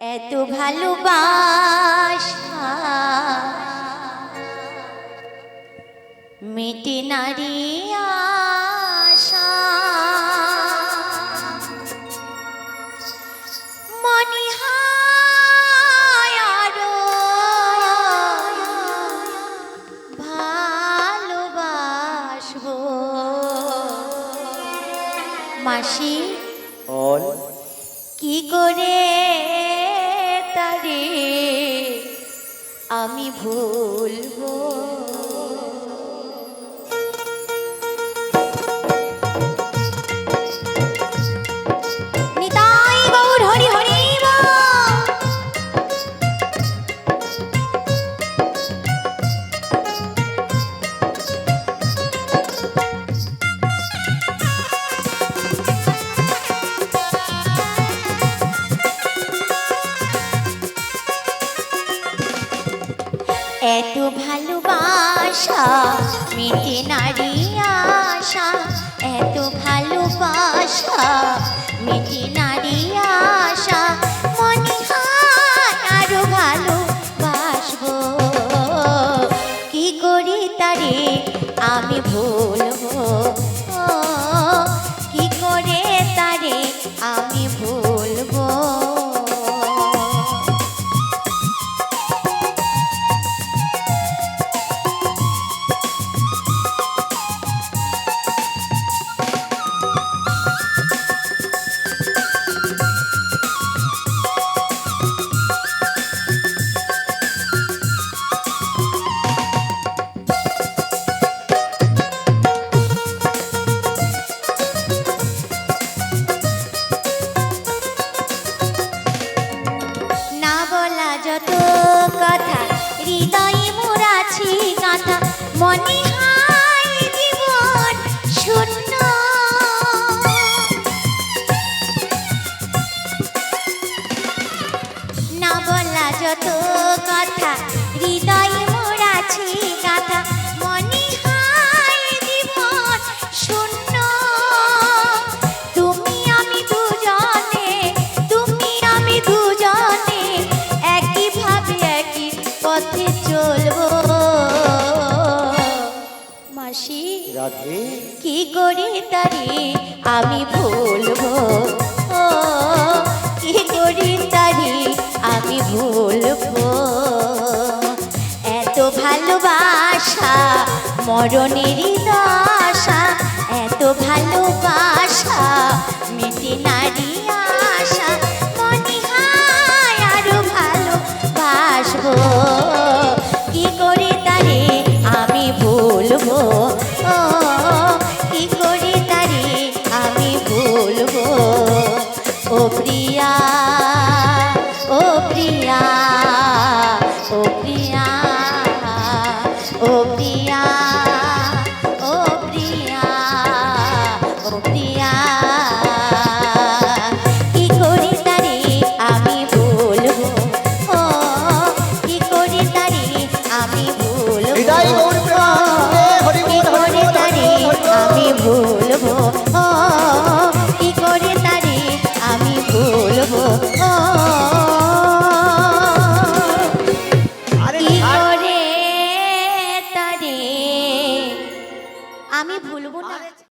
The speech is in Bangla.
এত ভালোবাসা মেটে নারী আশা মনে হয় আরো ভালোবাসবো মাসি বল কি করে তারে আমি ভুলবো নিতাই গৌর হরি হরি বল। এত ভালোবাসা মেটে নারী আশা এত ভালোবাসা মেটে নারী আশা মনে হয় আরো ভালোবাসবো কি করি তারে আমি ভুলবো কি করে তারে আমি ভুলবো যত কথা হৃদয়ে মোরাছি গাথা মনে হয় জীবন শূন্য না বলা যত কথা হৃদয়ে মোরাছি গাথা মনে হয় জীবন শূন্য তুমি আমি দুজনে পথে চলবো মাসি রাধে কি করে তারে আমি ভুলবো ও কি করে তারে আমি ভুলবো এত ভালোবাসা মরণেরই দশা এত ভালোবাসা মেটে নারী আশা মনে হয় আরো ভালোবাসবো কি করে তারে আমি ভুলবো ও কি করে তারে আমি ভুলবো ও প্রিয়